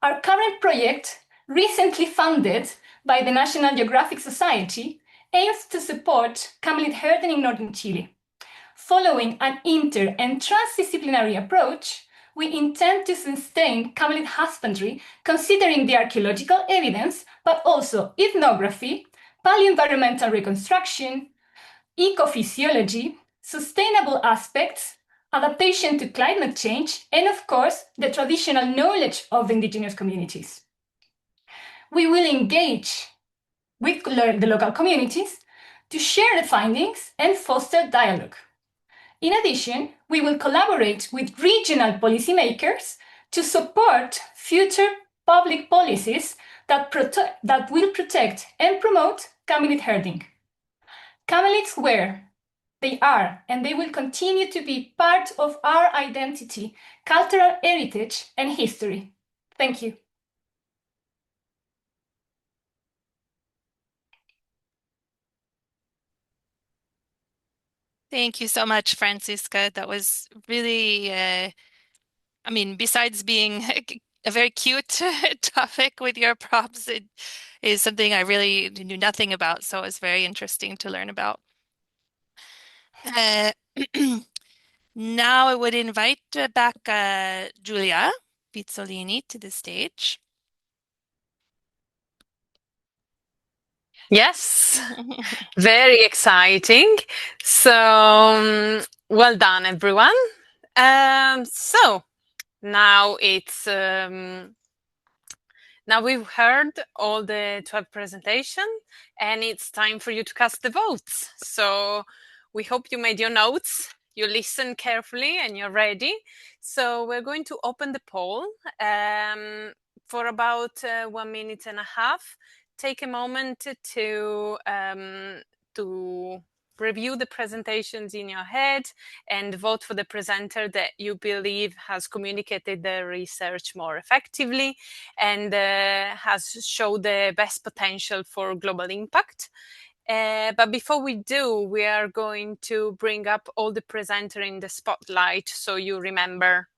Our current project, recently funded by the National Geographic Society, aims to support camelid herding in northern Chile. Following an inter- and transdisciplinary approach, we intend to sustain camelid husbandry considering the archaeological evidence, but also ethnography, paleoenvironmental reconstruction, ecophysiology, sustainable aspects, adaptation to climate change, and of course, the traditional knowledge of the indigenous communities. We will engage with the local communities to share the findings and foster dialogue. In addition, we will collaborate with regional policymakers to support future public policies that will protect and promote camelid herding. Camelids were They are, and they will continue to be part of our identity, cultural heritage, and history. Thank you. Thank you so much, Francisca. That was really, I mean, besides being a very cute topic with your props, it is something I really knew nothing about. So it was very interesting to learn about. Now I would invite back Giulia Pizzolini to the stage. Yes, very exciting. So, well done, everyone. So now now we've heard all the 12 presentations, and it's time for you to cast the votes. So we hope you made your notes, you listened carefully, and you're ready. So we're going to open the poll for about 1 minute and a half. Take a moment to review the presentations in your head and vote for the presenter that you believe has communicated the research more effectively and has showed the best potential for global impact. But before we do, we are going to bring up all the presenter in the spotlight so you remember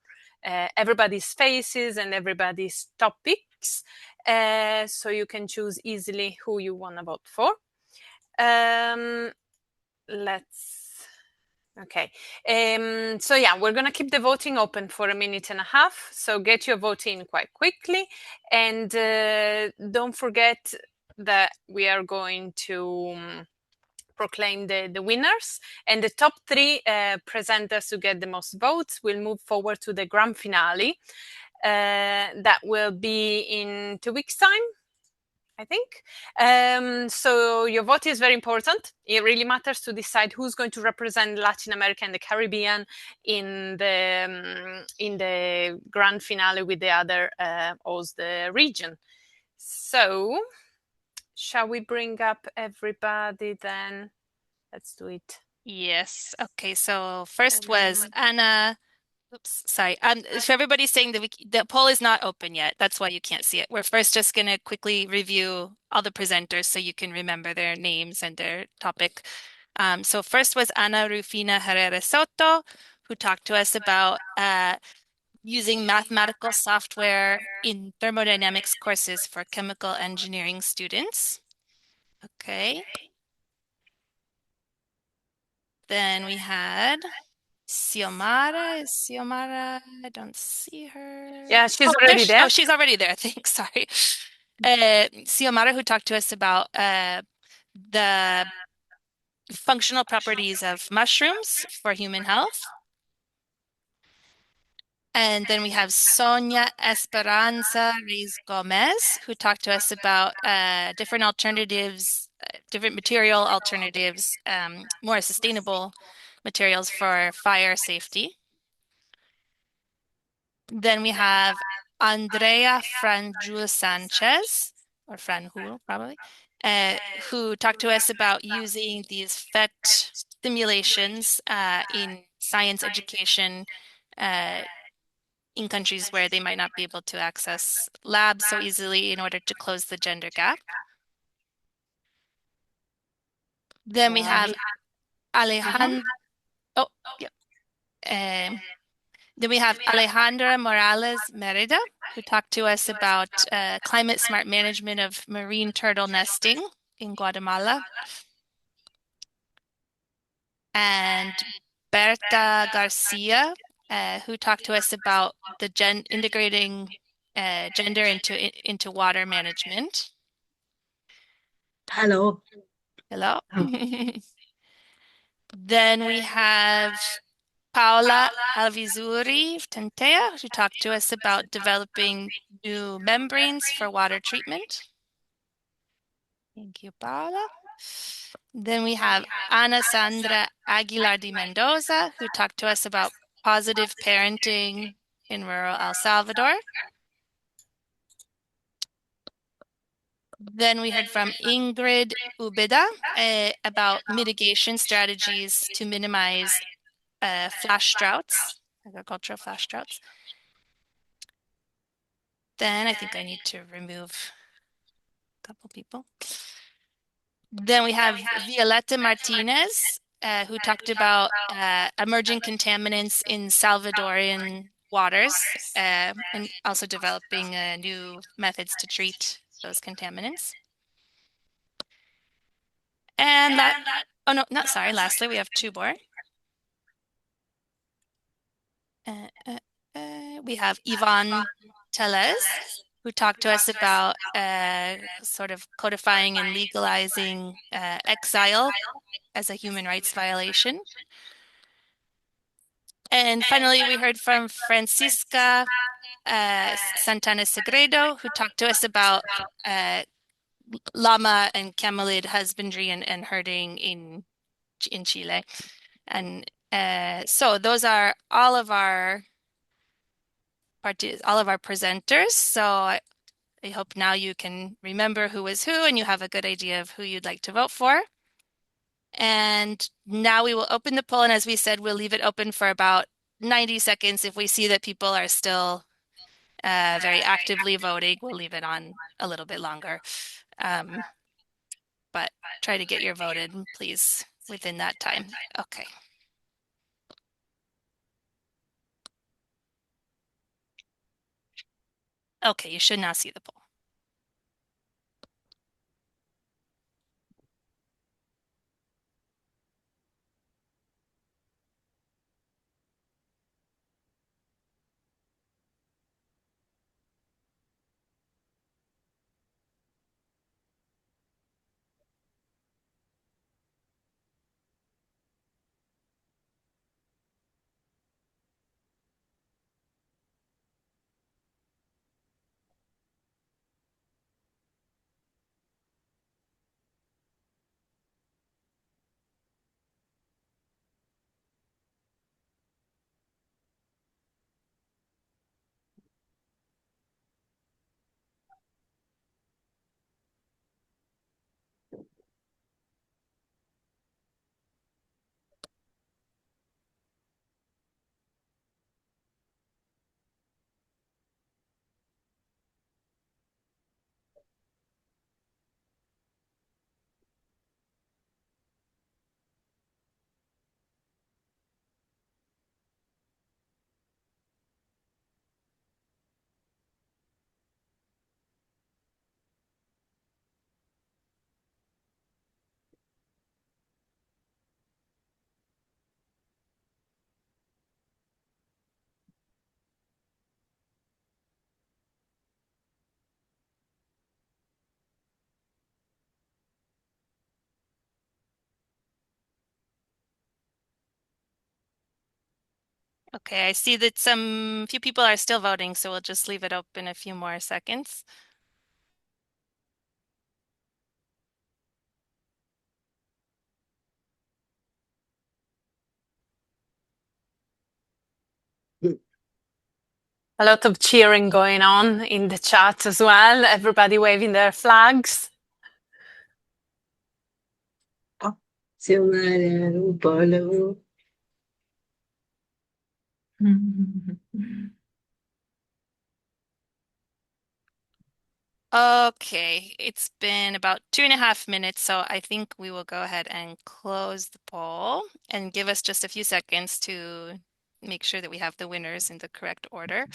everybody's faces and everybody's topics, so you can choose easily who you want to vote for. Okay. So yeah, we're going to keep the voting open for 1.5 minutes. So get your vote in quite quickly. And don't forget that we are going to proclaim the winners. And the top 3 presenters who get the most votes will move forward to the grand finale. That will be in 2 weeks' time, I think. So your vote is very important. It really matters to decide who's going to represent Latin America and the Caribbean in the grand finale with the other OWSD region. So shall we bring up everybody then? Let's do it. Yes. Okay. So first was Anna. Oops, sorry. So everybody's saying that the poll is not open yet. That's why you can't see it. We're first just going to quickly review all the presenters so you can remember their names and their topic. So first was Ana Rufina Herrera Soto, who talked to us about using mathematical software in thermodynamics courses for chemical engineering students. Okay. Then we had Xiomara. Is Xiomara? I don't see her. Yeah, she's already there. Oh, she's already there. Thanks. Sorry. Xiomara, who talked to us about the functional properties of mushrooms for human health. And then we have Sonia Esperanza Reis Gomez, who talked to us about different alternatives, different material alternatives, more sustainable materials for fire safety. Then we have Andrea Franjul Sanchez, or Franjul probably, who talked to us about using these PhET simulations in science education in countries where they might not be able to access labs so easily in order to close the gender gap. Then we have Alejandra. Oh, yep. Then we have Alejandra Morales Merida, who talked to us about climate smart management of marine turtle nesting in Guatemala. And Berta Garcia, who talked to us about the integrating gender into water management. Hello. Hello. Then we have Paola Alvizuri Tentea, who talked to us about developing new membranes for water treatment. Thank you, Paola. Then we have Ana Sandra Aguilar de Mendoza, who talked to us about positive parenting in rural El Salvador. Then we heard from Ingrid Ubeda about mitigation strategies to minimize flash droughts, agricultural flash droughts. Then I think I need to remove a couple people. Then we have Violeta Martinez, who talked about emerging contaminants in Salvadorian waters and also developing new methods to treat those contaminants. And oh no, not sorry. Lastly, we have two more. We have Yvonne Teles, who talked to us about sort of codifying and legalizing exile as a human rights violation. And finally, we heard from Francisca Santana Segredo, who talked to us about llama and camelid husbandry and herding in Chile. And so those are all of our presenters. So I hope now you can remember who is who and you have a good idea of who you'd like to vote for. And now we will open the poll. And as we said, we'll leave it open for about 90 seconds. If we see that people are still very actively voting, we'll leave it on a little bit longer. But try to get your vote in, please, within that time. Okay. Okay, you should now see the poll. Okay, I see that few people are still voting, so we'll just leave it open a few more seconds. A lot of cheering going on in the chat as well. Everybody waving their flags. Okay, it's been about 2.5 minutes, so I think we will go ahead and close the poll and give us just a few seconds to make sure that we have the winners in the correct order.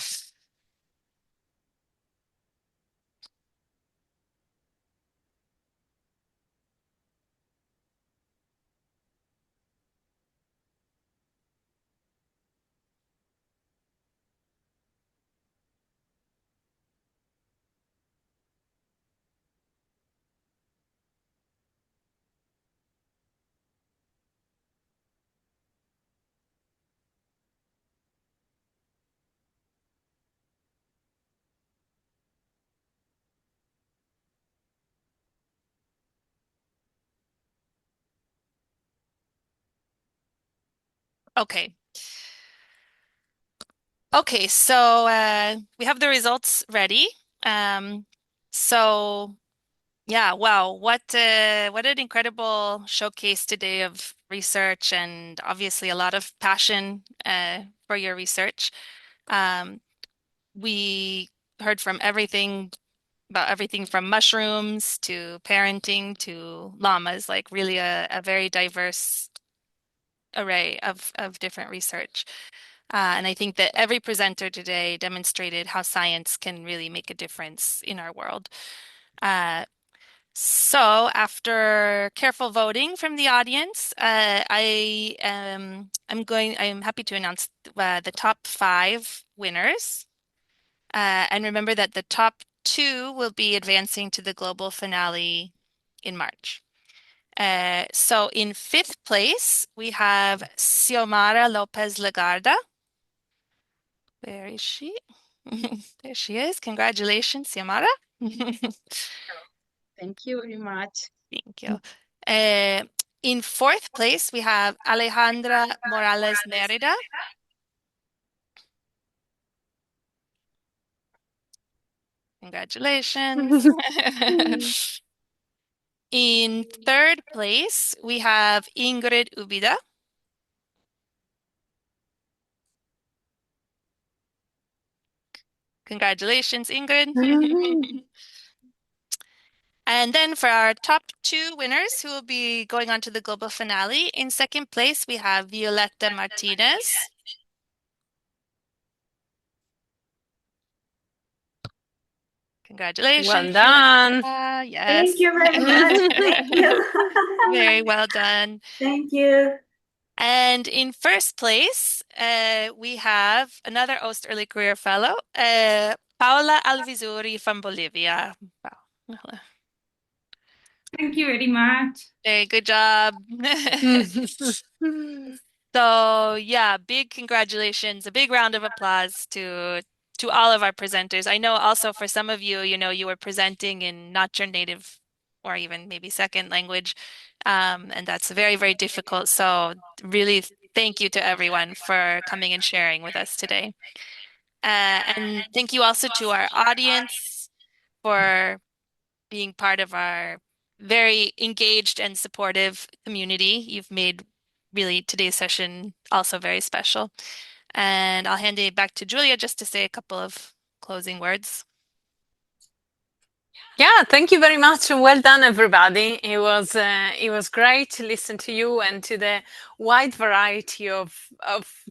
Okay. Okay, so we have the results ready. So Yeah, wow, what an incredible showcase today of research and obviously a lot of passion for your research. We heard from everything about everything from mushrooms to parenting to llamas, like really a very diverse array of different research. And I think that every presenter today demonstrated how science can really make a difference in our world. So after careful voting from the audience, I'm happy to announce the top 5 winners. And remember that the top 2 will be advancing to the global finale in March. So in 5th place, we have Xiomara Lopez Legarda. Where is she? There she is. Congratulations, Xiomara. Thank you very much. Thank you. In 4th place, we have Alejandra Morales Merida. Congratulations. In 3rd place, we have Ingrid Ubida. Congratulations, Ingrid. And then for our top 2 winners who will be going on to the global finale, in 2nd place, we have Violetta Martinez. Congratulations. Well done. Yes. Thank you very much. Thank you. Very well done. Thank you. And in 1st place, we have another OST Early Career Fellow, Paola Alvizuri from Bolivia. Wow. Thank you very much. Very good job. So yeah, big congratulations, a big round of applause to all of our presenters. I know also for some of you, you were presenting in not your native or even maybe second language, and that's very, very difficult. So really thank you to everyone for coming and sharing with us today. And thank you also to our audience for being part of our very engaged and supportive community. You've made really today's session also very special. And I'll hand it back to Julia just to say a couple of closing words. Yeah, thank you very much and well done, everybody. It was great to listen to you and to the wide variety of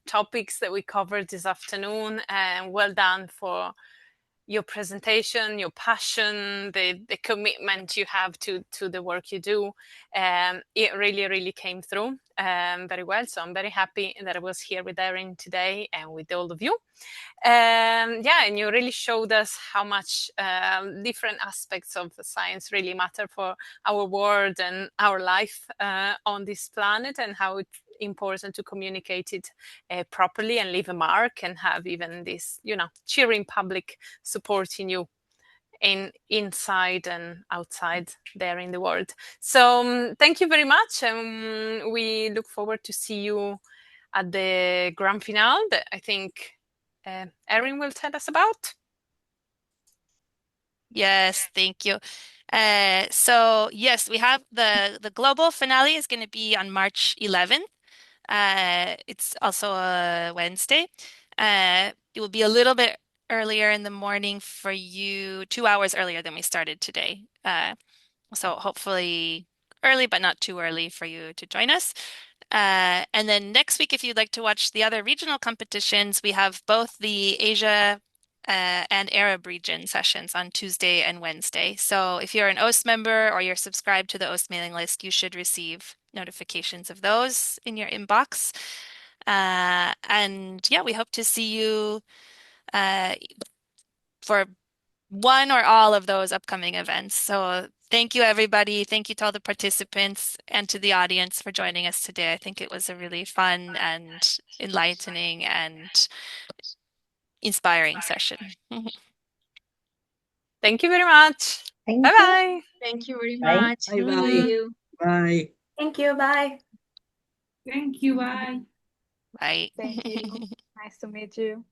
topics that we covered this afternoon. And well done for your presentation, your passion, the commitment you have to the work you do. It really, really came through very well. So I'm very happy that I was here with Erin today and with all of you. Yeah, and you really showed us how much different aspects of science really matter for our world and our life on this planet, and how it's important to communicate it properly and leave a mark and have even this, cheering public supporting you inside and outside there in the world. So thank you very much. We look forward to see you at the grand finale that I think Erin will tell us about. Yes, thank you. So yes, we have the global finale is going to be on March 11th. It's also a Wednesday. It will be a little bit earlier in the morning for you, 2 hours earlier than we started today. So hopefully early, but not too early for you to join us. And then next week, if you'd like to watch the other regional competitions, we have both the Asia and Arab region sessions on Tuesday and Wednesday. So if you're an OST member or you're subscribed to the OST mailing list, you should receive notifications of those in your inbox. And yeah, we hope to see you for one or all of those upcoming events. So thank you, everybody. Thank you to all the participants and to the audience for joining us today. I think it was a really fun and enlightening and inspiring session. Thank you very much. Thank you. Bye-bye. Thank you very Bye. much. Bye Thank bye. you. Bye. Thank you. Bye. Thank you. Bye. Bye. Thank you. Nice to meet you.